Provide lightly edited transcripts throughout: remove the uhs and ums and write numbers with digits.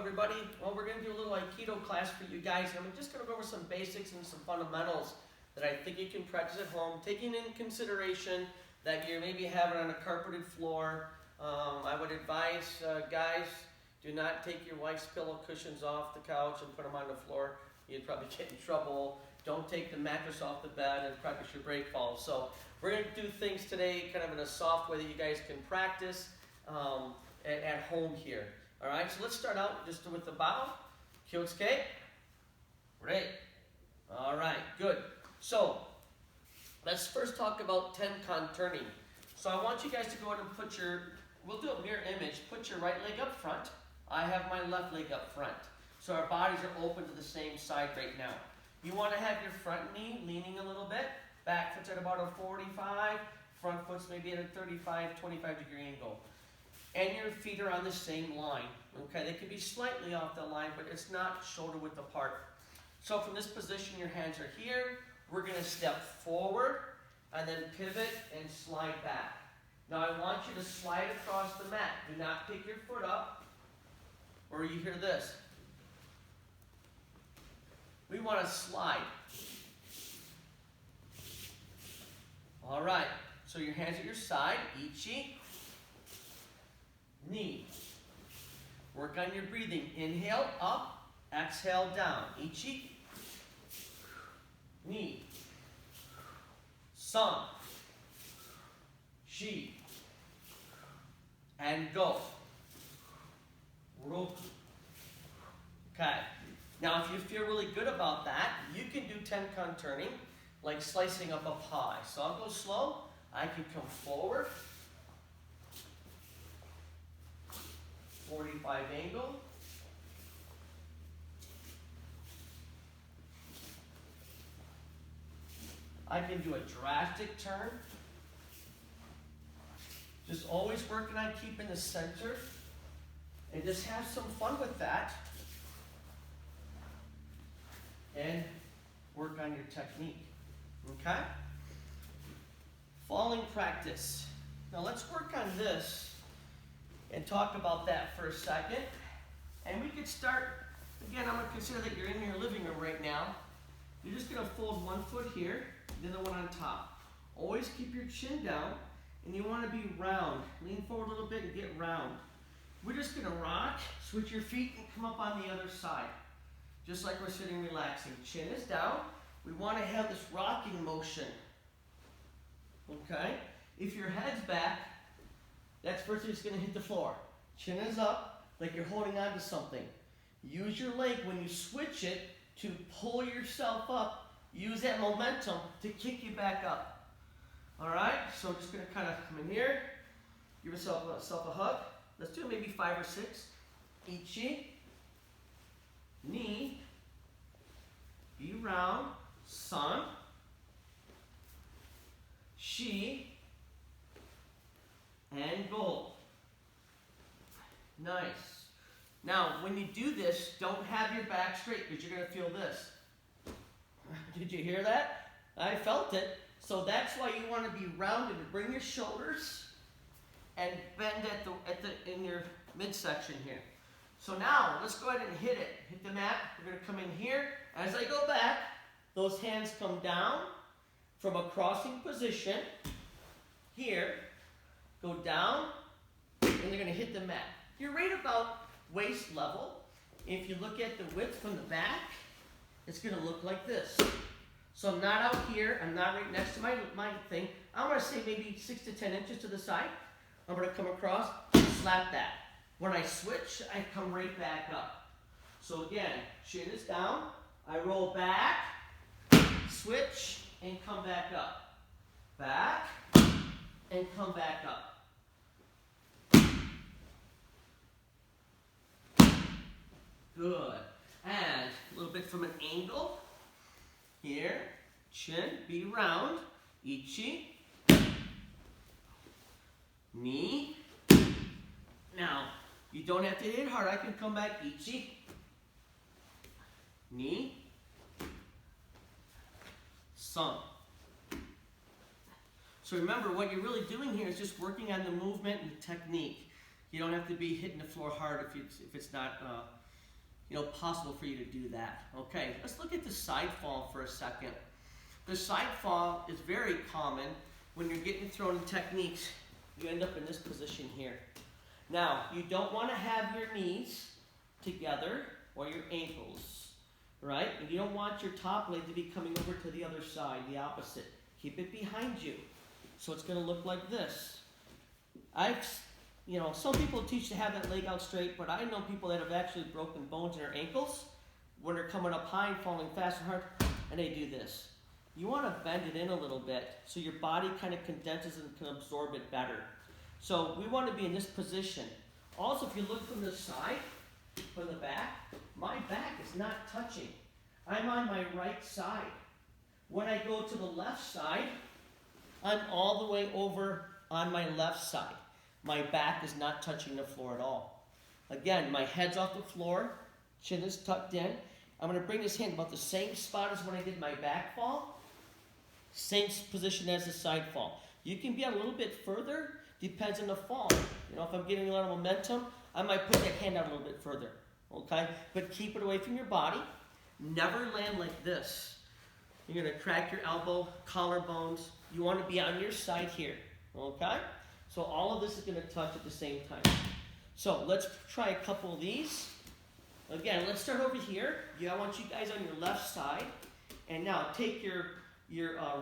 everybody. Well, we're going to do a little Aikido class for you guys. I'm just going to go over some basics and some fundamentals that I think you can practice at home, taking in consideration that you're maybe having on a carpeted floor. I would advise guys, do not take your wife's pillow cushions off the couch and put them on the floor. You'd probably get in trouble. Don't take the mattress off the bed and practice your break falls. So we're going to do things today kind of in a soft way that you guys can practice at home here. All right, so let's start out just with the bow. Kyotsuke. Great. All right, good. So let's first talk about tenkan turning. So I want you guys to go ahead and put your, we'll do a mirror image, put your right leg up front. I have my left leg up front. So our bodies are open to the same side right now. You want to have your front knee leaning a little bit. Back foot's at about a 45. Front foot's maybe at a 35, 25 degree angle. And your feet are on the same line. Okay, they can be slightly off the line, but it's not shoulder width apart. So from this position, your hands are here. We're going to step forward and then pivot and slide back. Now I want you to slide across the mat. Do not pick your foot up, or you hear this. We want to slide. All right, so your hands at your side, ichi, knee. Work on your breathing. Inhale, up, exhale, down. Ichi, knee, san, shi, and go. Roku. Okay. Now, if you feel really good about that, you can do tenkan turning, like slicing up a pie. So I'll go slow. I can come forward. 45 angle. I can do a drastic turn. Just always working on keeping the center. And just have some fun with that. And work on your technique. Okay? Falling practice. Now let's work on this and talk about that for a second. And we could start, again, I'm going to consider that you're in your living room right now. You're just going to fold one foot here, then the one on top. Always keep your chin down, and you want to be round. Lean forward a little bit and get round. We're just going to rock, switch your feet, and come up on the other side. Just like we're sitting relaxing. Chin is down. We want to have this rocking motion. Okay? If your head's back, that's first it's going to hit the floor. Chin is up, like you're holding on to something. Use your leg when you switch it to pull yourself up. Use that momentum to kick you back up. All right? So I'm just going to kind of come in here. Give yourself a hug. Let's do maybe 5 or 6. Ichi. Knee, be round, san, shi, and go. Nice. Now, when you do this, don't have your back straight because you're going to feel this. Did you hear that? I felt it. So that's why you want to be rounded. Bring your shoulders and bend in your midsection here. So now, let's go ahead and hit it. Hit the mat. We're going to come in here. As I go back, those hands come down from a crossing position. Here, go down, and they're going to hit the mat. You're right about waist level. If you look at the width from the back, it's going to look like this. So I'm not out here. I'm not right next to my thing. I'm going to say maybe 6 to 10 inches to the side. I'm going to come across, slap that. When I switch, I come right back up. So again, chin is down, I roll back, switch, and come back up. Back, and come back up. Good. And a little bit from an angle. Here, chin, be round, ichi, knee. Now, you don't have to hit it hard. I can come back, ichi, knee, san. So remember, what you're really doing here is just working on the movement and the technique. You don't have to be hitting the floor hard if it's not possible for you to do that. Okay, let's look at the side fall for a second. The side fall is very common when you're getting thrown techniques. You end up in this position here. Now, you don't want to have your knees together or your ankles, right? And you don't want your top leg to be coming over to the other side, the opposite. Keep it behind you. So it's going to look like this. Some people teach to have that leg out straight, but I know people that have actually broken bones in their ankles when they're coming up high and falling fast and hard, and they do this. You want to bend it in a little bit so your body kind of condenses and can absorb it better. So we want to be in this position. Also, if you look from the side, from the back, my back is not touching. I'm on my right side. When I go to the left side, I'm all the way over on my left side. My back is not touching the floor at all. Again, my head's off the floor, chin is tucked in. I'm going to bring this hand about the same spot as when I did my back fall. Same position as the side fall. You can be a little bit further, depends on the fall. If I'm getting a lot of momentum, I might put that hand out a little bit further. Okay? But keep it away from your body. Never land like this. You're going to crack your elbow, collarbones. You want to be on your side here. Okay? So all of this is going to touch at the same time. So let's try a couple of these. Again, let's start over here. I want you guys on your left side. And now take your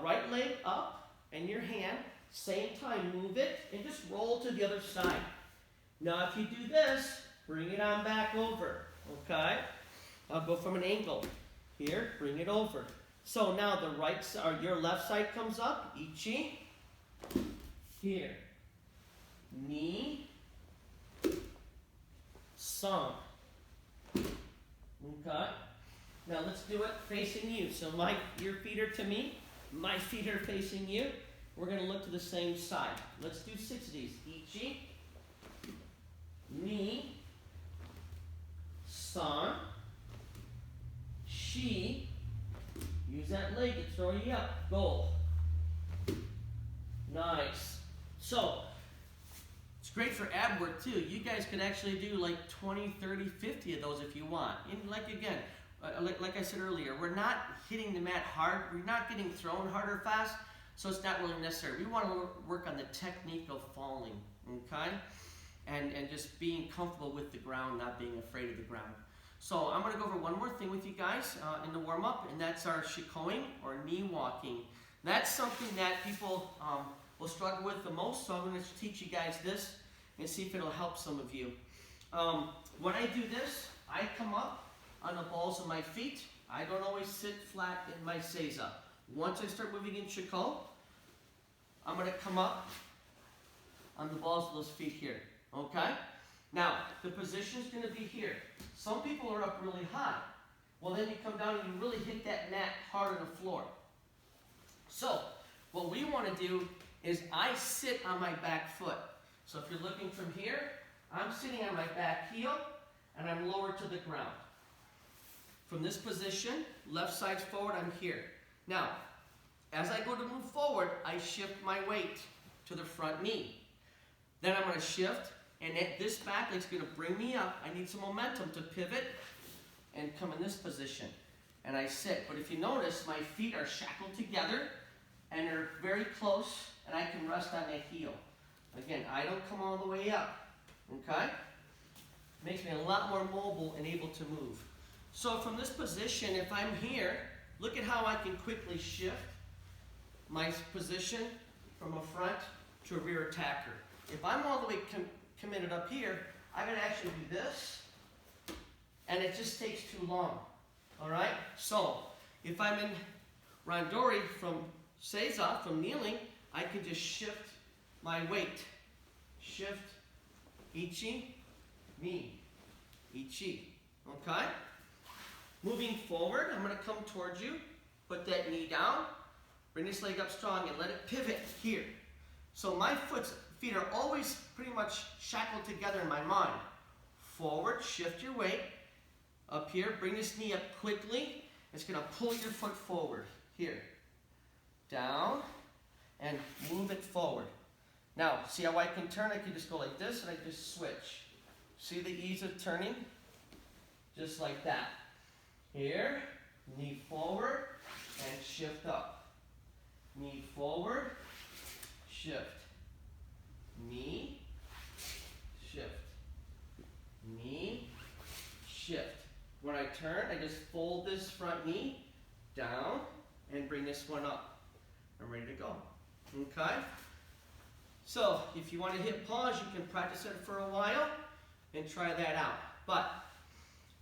right leg up and your hand. Same time, move it and just roll to the other side. Now if you do this, bring it on back over. Okay? I'll go from an angle. Here, bring it over. So now the right side, or your left side comes up. Ichi. Here. Ni. San. Okay? Now let's do it facing you. So your feet are to me. My feet are facing you. We're going to look to the same side. Let's do 6 of these. Ichi. Ni. San. Shi. Use that leg to throw you up. Go. Nice. So, it's great for ab work too. You guys can actually do like 20, 30, 50 of those if you want. And like I said earlier, we're not hitting the mat hard. We're not getting thrown hard or fast. So it's not really necessary. We want to work on the technique of falling. Okay? And just being comfortable with the ground, not being afraid of the ground. So I'm going to go over one more thing with you guys in the warm-up, and that's our shikoing, or knee walking. That's something that people will struggle with the most, so I'm going to teach you guys this and see if it'll help some of you. When I do this, I come up on the balls of my feet. I don't always sit flat in my seiza. Once I start moving in shiko, I'm going to come up on the balls of those feet here. Okay? Now, the position is going to be here. Some people are up really high. Well, then you come down and you really hit that mat hard on the floor. So, what we want to do is I sit on my back foot. So if you're looking from here, I'm sitting on my back heel and I'm lower to the ground. From this position, left side's forward, I'm here. Now, as I go to move forward, I shift my weight to the front knee. Then I'm going to shift, and this back leg's going to bring me up. I need some momentum to pivot and come in this position. And I sit. But if you notice, my feet are shackled together, and they're very close, and I can rest on that heel. Again, I don't come all the way up. Okay? Makes me a lot more mobile and able to move. So from this position, if I'm here, look at how I can quickly shift my position from a front to a rear attacker. If I'm all the way committed up here, I can actually do this, and it just takes too long. All right? So if I'm in randori from seiza, from kneeling, I can just shift my weight. Shift, ichi, ni, ichi. Okay? Moving forward, I'm going to come towards you, put that knee down, bring this leg up strong, and let it pivot here. So my feet are always pretty much shackled together in my mind. Forward, shift your weight. Up here, bring this knee up quickly. It's going to pull your foot forward. Here. Down, and move it forward. Now, see how I can turn? I can just go like this, and I just switch. See the ease of turning? just like that. Here, knee forward, and shift up. Knee forward, shift. Knee, shift. Knee, shift. When I turn, I just fold this front knee down and bring this one up. I'm ready to go. Okay? So, if you want to hit pause, you can practice it for a while and try that out. But,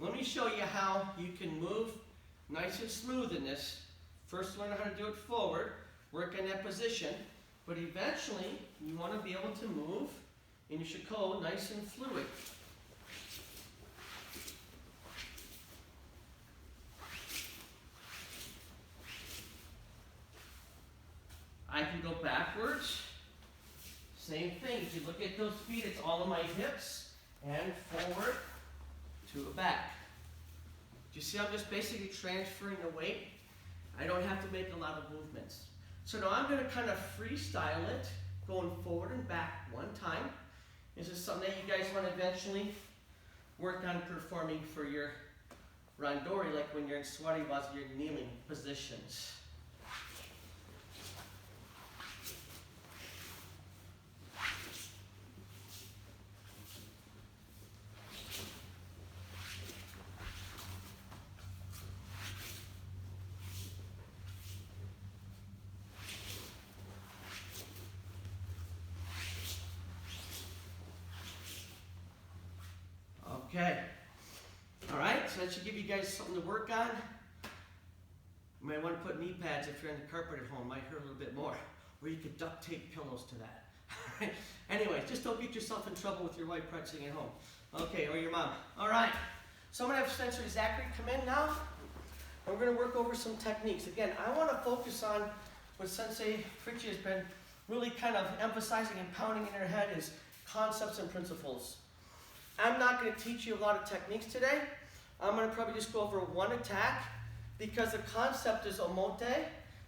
let me show you how you can move nice and smooth in this. First, learn how to do it forward, work in that position, but eventually, you want to be able to move in your shiko nice and fluid. I can go backwards. Same thing. If you look at those feet, it's all of my hips and forward to the back. Do you see I'm just basically transferring the weight? I don't have to make a lot of movements. So now I'm going to kind of freestyle it, going forward and back one time. This is something that you guys want to eventually work on performing for your randori, like when you're in Swadiwaza, your kneeling positions. Okay. All right, so that should give you guys something to work on. You might want to put knee pads if you're in the carpet at home. Might hurt a little bit more. Or you could duct tape pillows to that. Anyway, just don't get yourself in trouble with your wife practicing at home. Okay, or your mom. All right. So I'm going to have Sensei Zachary come in now. And we're going to work over some techniques. Again, I want to focus on what Sensei Fritchie has been really kind of emphasizing and pounding in her head is concepts and principles. I'm not going to teach you a lot of techniques today. I'm going to probably just go over one attack because the concept is omote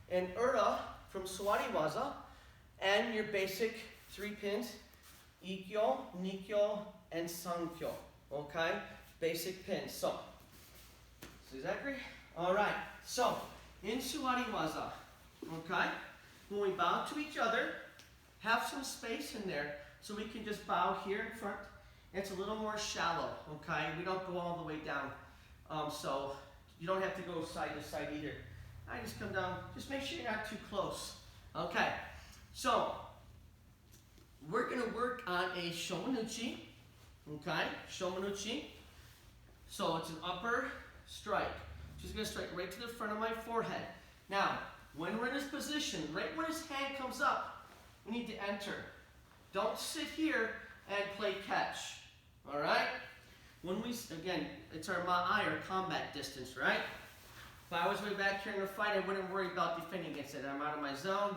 and ura from Swadiwaza and your basic 3 pins, ikkyo, nikkyo, and sankyo. Okay? Basic pins. So, Zachary? All right. So, in Swadiwaza, okay, when we bow to each other, have some space in there so we can just bow here in front. It's a little more shallow, okay? We don't go all the way down. So you don't have to go side to side either. I just come down, just make sure you're not too close. Okay, so we're gonna work on a shomanuchi, okay? Shomanuchi. So it's an upper strike. Just gonna strike right to the front of my forehead. Now, when we're in this position, right when his hand comes up, we need to enter. Don't sit here and play catch. All right? When we, again, it's our ma'ai, or combat distance, right? If I was way back here in a fight, I wouldn't worry about defending against it. I'm out of my zone.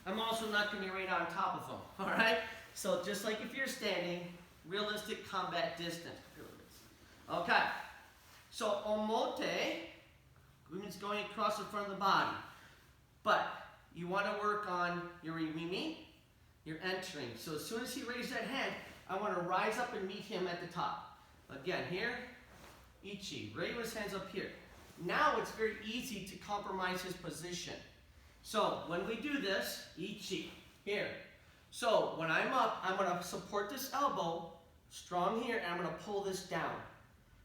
I'm also not going to be right on top of them, all right? So just like if you're standing, realistic combat distance. Okay. So omote means going across the front of the body. But you want to work on your imimi, you're entering. So as soon as he raises that hand, I want to rise up and meet him at the top. Again, here, ichi. Right with his hands up here. Now it's very easy to compromise his position. So when we do this, ichi, here. So when I'm up, I'm going to support this elbow, strong here, and I'm going to pull this down.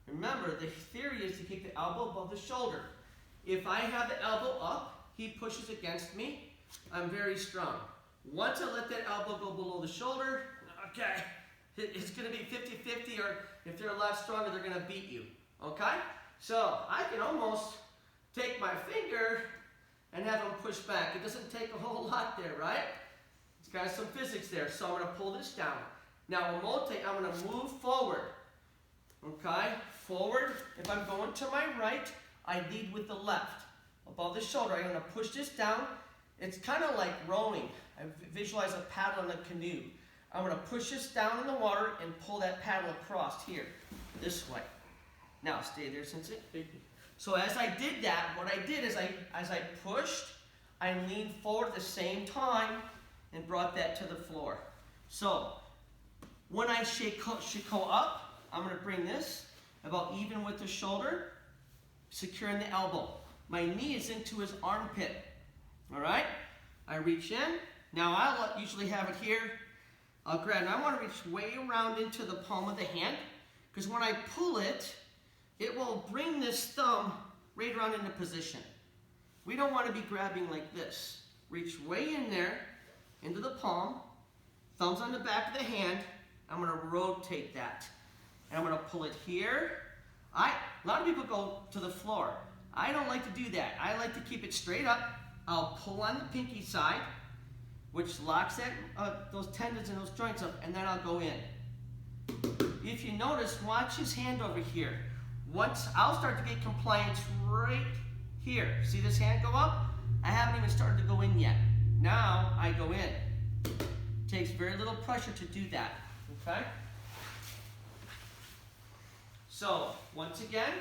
Remember, the theory is to keep the elbow above the shoulder. If I have the elbow up, he pushes against me, I'm very strong. Once I let that elbow go below the shoulder, okay, it's going to be 50-50, or if they're a lot stronger, they're going to beat you, okay? So I can almost take my finger and have him push back. It doesn't take a whole lot there, right? It's got some physics there. So I'm going to pull this down. Now, omote, I'm going to move forward, okay? Forward. If I'm going to my right, I lead with the left. Above the shoulder, I'm going to push this down. It's kind of like rowing. I visualize a paddle in a canoe. I'm going to push this down in the water and pull that paddle across here, this way. Now, stay there, Sensei. So as I did that, what I did is as I pushed, I leaned forward at the same time and brought that to the floor. So when I shiko up, I'm going to bring this about even with the shoulder, securing the elbow. My knee is into his armpit. All right? I reach in. Now I'll usually have it here. I'll grab, and I want to reach way around into the palm of the hand, because when I pull it, it will bring this thumb right around into position. We don't want to be grabbing like this. Reach way in there, into the palm, thumbs on the back of the hand. I'm going to rotate that. And I'm going to pull it here. A lot of people go to the floor. I don't like to do that. I like to keep it straight up. I'll pull on the pinky side, which locks that, those tendons and those joints up, and then I'll go in. If you notice, watch his hand over here. Once I'll start to get compliance right here. See this hand go up? I haven't even started to go in yet. Now I go in. Takes very little pressure to do that. Okay? So once again,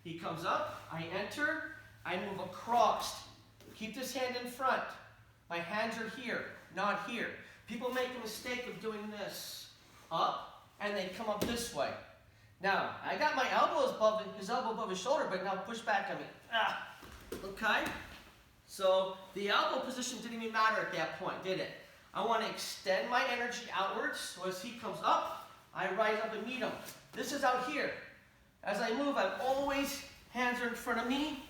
he comes up, I enter, I move across. Keep this hand in front. My hands are here, not here. People make a mistake of doing this. Up, and they come up this way. Now, I got my his elbow above his shoulder, but now push back on me. Okay? So the elbow position didn't even matter at that point, did it? I want to extend my energy outwards, so as he comes up, I rise up and meet him. This is out here. As I move, I'm always, hands are in front of me.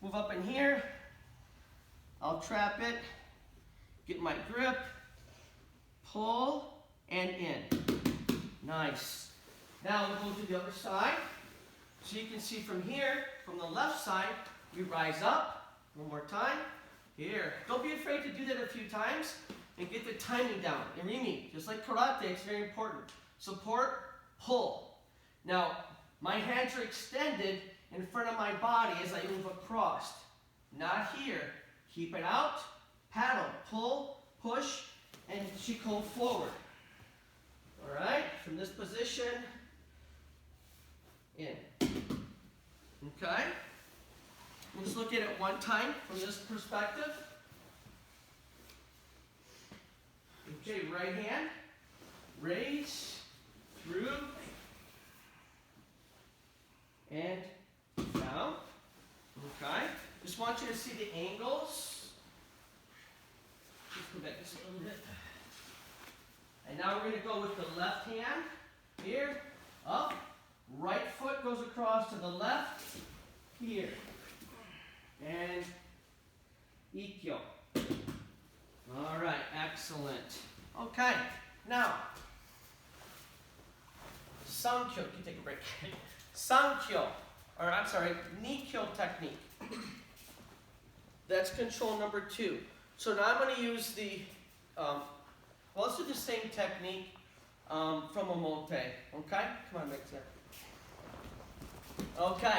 Move up in here. I'll trap it, get my grip, pull, and in. Nice. Now we'll go to the other side. So you can see from here, from the left side, we rise up. One more time. Here. Don't be afraid to do that a few times and get the timing down. And Rimi, just like karate, it's very important. Support, pull. Now, my hands are extended in front of my body as I move across. Not here. Keep it out, paddle, pull, push, and shiko forward. All right, from this position, in. Okay? Let's look at it one time from this perspective. Okay, right hand, raise, through, and down. Okay? Just want you to see the angles. Let's go back just a little bit. And now we're going to go with the left hand. Here, up. Right foot goes across to the left. Here. And ikkyo. All right, excellent. Okay, now, sankyo. Can you take a break? Sankyo, or I'm sorry, nikyo technique. That's control number 2. So now I'm going to use the, well, let's do the same technique from Omote. Okay? Come on, make that. Okay.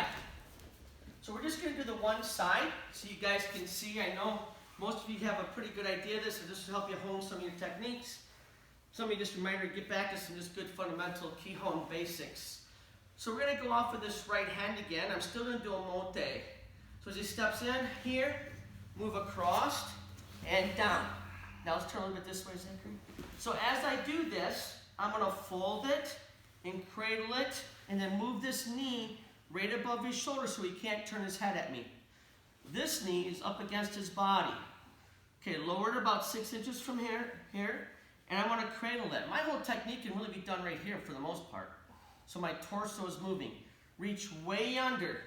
So we're just going to do the one side so you guys can see. I know most of you have a pretty good idea of this, so this will help you hone some of your techniques. Some of you just reminder to get back to some just good fundamental Kihon basics. So we're going to go off with this right hand again. I'm still going to do Omote. So as he steps in here, move across and down. Now let's turn a little bit this way, Zachary. So as I do this, I'm going to fold it and cradle it and then move this knee right above his shoulder so he can't turn his head at me. This knee is up against his body. Okay, lower it about 6 inches from here, and I want to cradle that. My whole technique can really be done right here for the most part. So my torso is moving. Reach way under.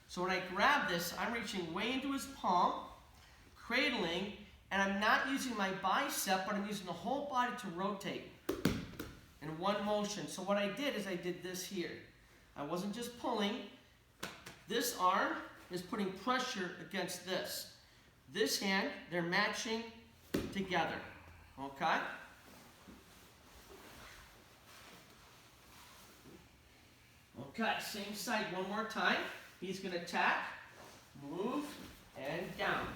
So when I grab this, I'm reaching way into his palm, cradling, and I'm not using my bicep, but I'm using the whole body to rotate in one motion. So what I did is I did this here. I wasn't just pulling. This arm is putting pressure against this. This hand, they're matching together. Okay? Okay, same side one more time. He's going to tap, move, and down.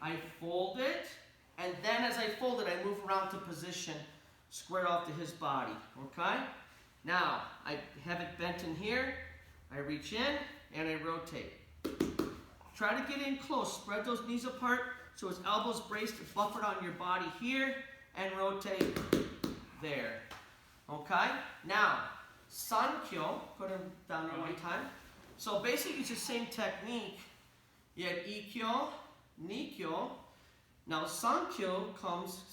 I fold it, and then as I fold it, I move around to position square off to his body. Okay? Now, I have it bent in here. I reach in, and I rotate. Try to get in close. Spread those knees apart so his elbows braced, buffered on your body here, and rotate there. Okay? Now, Sankyo. Put them down there one time. So basically it's the same technique. You had Ikkyo, Nikkyo. Now Sankyo comes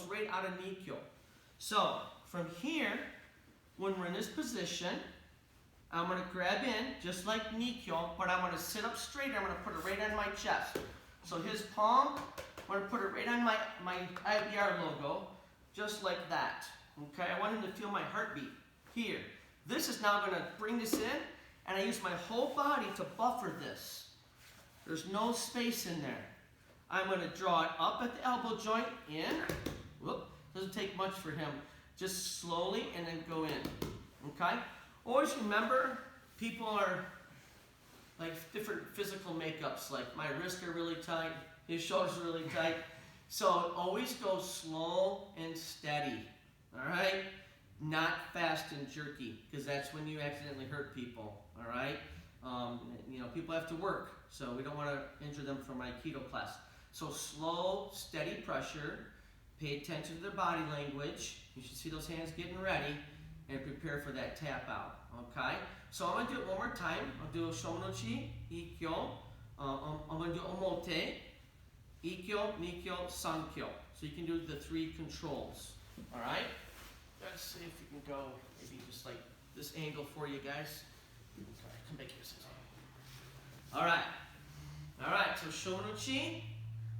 right out of Nikkyo. So from here, when we're in this position, I'm going to grab in just like Nikkyo, but I'm going to sit up straight. I'm going to put it right on my chest. So his palm, I'm going to put it right on my IBR logo, just like that. Okay, I want him to feel my heartbeat here. This is now going to bring this in, and I use my whole body to buffer this. There's no space in there. I'm going to draw it up at the elbow joint, in. Whoop, doesn't take much for him. Just slowly and then go in. Okay? Always remember, people are like different physical makeups. Like my wrists are really tight, his shoulders are really tight. So always go slow and steady. All right? Not fast and jerky, because that's when you accidentally hurt people. All right? You know, people have to work, so we don't want to injure them from Aikido class. So slow, steady pressure. Pay attention to their body language. You should see those hands getting ready and prepare for that tap out. Okay? So I'm going to do it one more time. I'll do Shomonochi, Ikkyo. I'm going to do Omote, Ikkyo, Nikkyo, Sankyo. So you can do the 3 controls. All right? Let's see if we can go maybe just like this angle for you guys. Okay, come back here. All right. All right, so Shomonochi.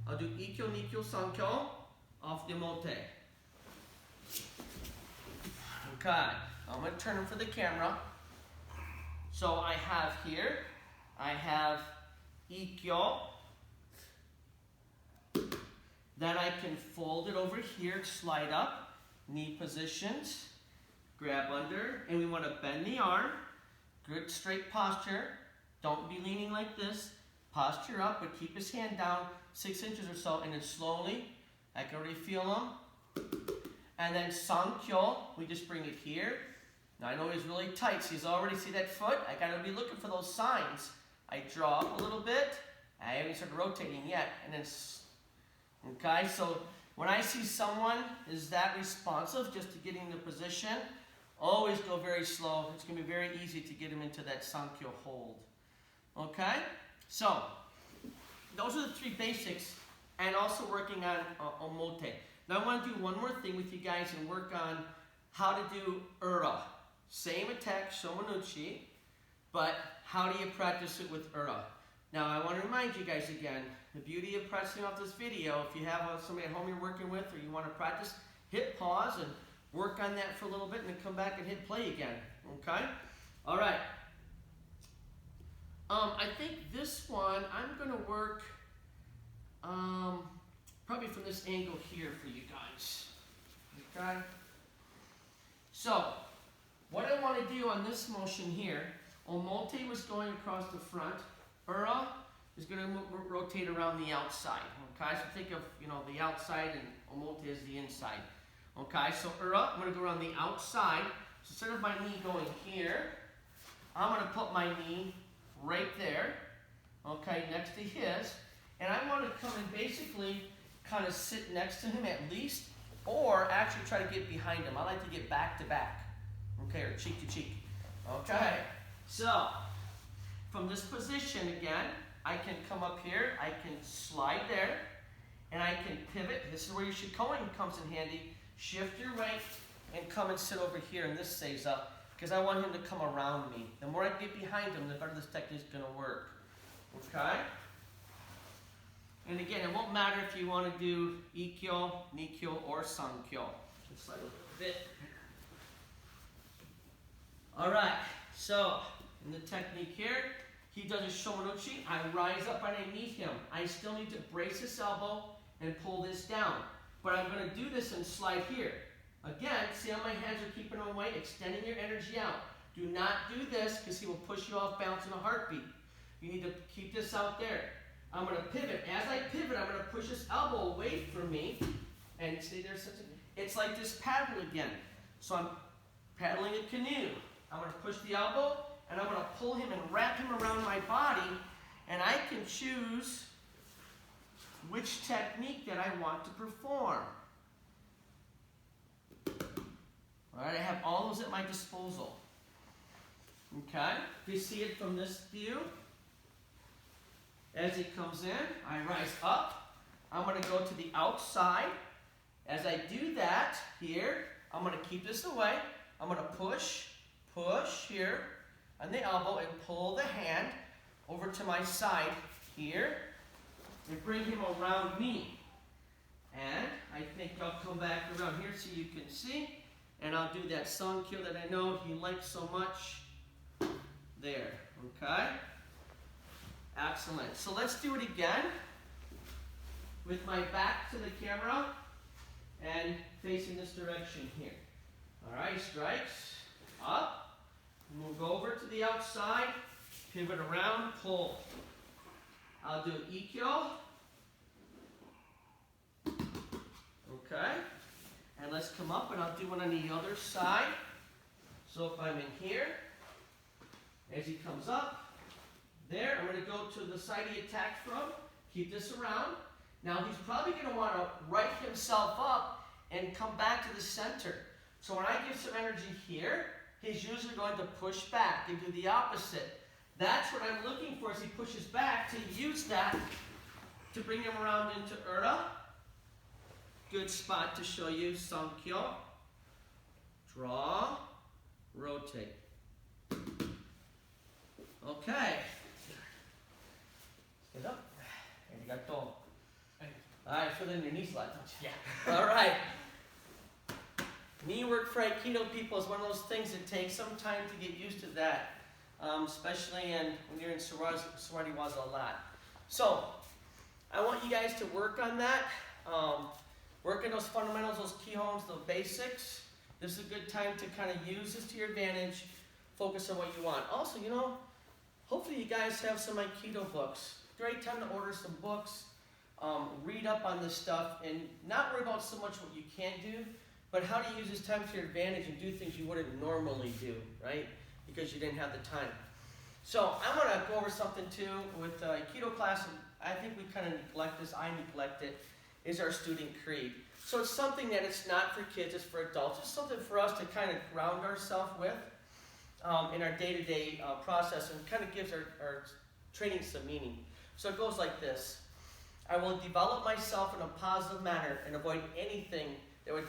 I'll do Ikkyo, Nikkyo, Sankyo off the Omote. Okay, I'm going to turn them for the camera. So I have here, I have Ikkyo. Then I can fold it over here, slide up, knee positions, grab under, and we want to bend the arm. Good straight posture. Don't be leaning like this. Posture up, but keep his hand down 6 inches or so, and then slowly, I can already feel him. And then Sankyo, we just bring it here. Now I know he's really tight, so he's already, see that foot? I gotta be looking for those signs. I draw up a little bit. I haven't started rotating yet. And then, okay, so when I see someone is that responsive just to getting the position, always go very slow. It's gonna be very easy to get him into that Sankyo hold. Okay? So, those are the 3 basics, and also working on Omote. Now I want to do one more thing with you guys and work on how to do Ura. Same attack, Shomonuchi, but how do you practice it with Ura? Now I want to remind you guys again, the beauty of practicing off this video, if you have somebody at home you're working with or you want to practice, hit pause and work on that for a little bit and then come back and hit play again. Okay? All right. I think this one, I'm going to work probably from this angle here for you guys. Okay? So, what I want to do on this motion here, Omote was going across the front. Ura is going to rotate around the outside. Okay? So think of, you know, the outside and Omote is the inside. Okay? So Ura, I'm going to go around the outside. So instead of my knee going here, I'm going to put my knee right there, okay, next to his, and I want to come and basically kind of sit next to him at least, or actually try to get behind him. I like to get back to back, okay, or cheek to cheek. Okay, so from this position again, I can come up here, I can slide there, and I can pivot. This is where your shikoing comes in handy. Shift your weight and come and sit over here, and this stays up. Because I want him to come around me. The more I get behind him, the better this technique is going to work. Okay? And again, it won't matter if you want to do Ikkyo, Nikkyo, or Sankyo. Just slide a little bit. Alright, so in the technique here, he does a Shomonuchi. I rise up underneath him. I still need to brace this elbow and pull this down. But I'm going to do this and slide here. Again, see how my hands are keeping on weight, extending your energy out. Do not do this because he will push you off balance in a heartbeat. You need to keep this out there. I'm going to pivot. As I pivot, I'm going to push this elbow away from me. And see, there's such a, it's like this paddle again. So I'm paddling a canoe. I'm going to push the elbow, and I'm going to pull him and wrap him around my body. And I can choose which technique that I want to perform. All right, I have all those at my disposal. Okay, if you see it from this view, as it comes in, I rise up. I'm going to go to the outside. As I do that here, I'm going to keep this away. I'm going to push here on the elbow and pull the hand over to my side here and bring him around me. And I think I'll come back around here so you can see. And I'll do that sun kill that I know he likes so much. There, okay? Excellent. So let's do it again with my back to the camera and facing this direction here. All right, strikes, up, move over to the outside, pivot around, pull. I'll do Ikkyo. Okay, and let's come up and I'll do one on the other side. So if I'm in here, as he comes up, there, I'm going to go to the side he attacked from, keep this around. Now he's probably going to want to right himself up and come back to the center. So when I give some energy here, he's usually going to push back and do the opposite. That's what I'm looking for as he pushes back, to use that to bring him around into Ura. Good spot to show you Sankyo. Draw, rotate. Okay. Get up. And you got Dong. Alright, fill in your knee slide, don't you? Yeah. Alright. Knee work for Aikido people is one of those things that takes some time to get used to that. Especially when you're in Sarwati Waza a lot. So, I want you guys to work on that. Work on those fundamentals, those keyhones, those basics. This is a good time to kind of use this to your advantage. Focus on what you want. Also, you know, hopefully you guys have some Aikido books. Great time to order some books. Read up on this stuff and not worry about so much what you can't do, but how to use this time to your advantage and do things you wouldn't normally do, right? Because you didn't have the time. So I want to go over something too with Aikido class. I think we kind of neglect this. I neglect it. Is our student creed. So it's something that it's not for kids, it's for adults. It's something for us to kind of ground ourselves with in our day-to-day process, and kind of gives our training some meaning. So it goes like this. I will develop myself in a positive manner and avoid anything that would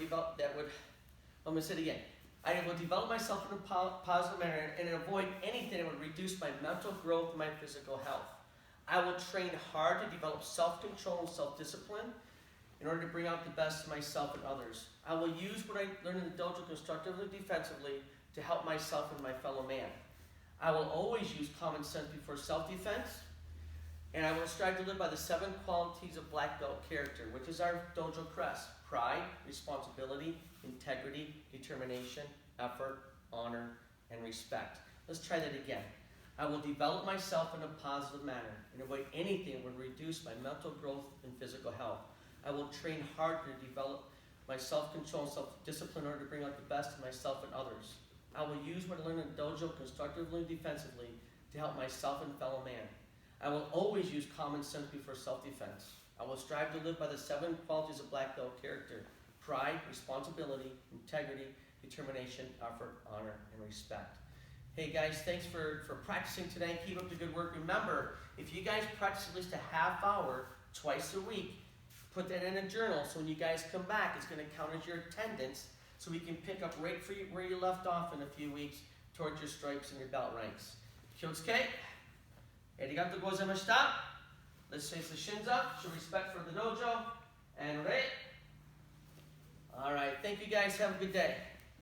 I'm going to say it again. I will develop myself in a positive manner and avoid anything that would reduce my mental growth and my physical health. I will train hard to develop self-control and self-discipline in order to bring out the best in myself and others. I will use what I learned in the dojo constructively and defensively to help myself and my fellow man. I will always use common sense before self-defense, and I will strive to live by the 7 qualities of black belt character, which is our dojo crest: pride, responsibility, integrity, determination, effort, honor, and respect. Let's try that again. I will develop myself in a positive manner and avoid anything that would reduce my mental growth and physical health. I will train hard to develop my self-control and self-discipline in order to bring out the best in myself and others. I will use what I learned in the dojo constructively and defensively to help myself and fellow man. I will always use common sense before self-defense. I will strive to live by the 7 qualities of black belt character: pride, responsibility, integrity, determination, effort, honor, and respect. Hey guys, thanks for practicing today. Keep up the good work. Remember, if you guys practice at least a half hour twice a week, put that in a journal, so when you guys come back, it's going to count as your attendance, so we can pick up right for you where you left off in a few weeks towards your stripes and your belt ranks. Kyotsuke, arigatou gozaimashita. Let's face the shins up, show respect for the dojo, and right. All right, thank you guys. Have a good day.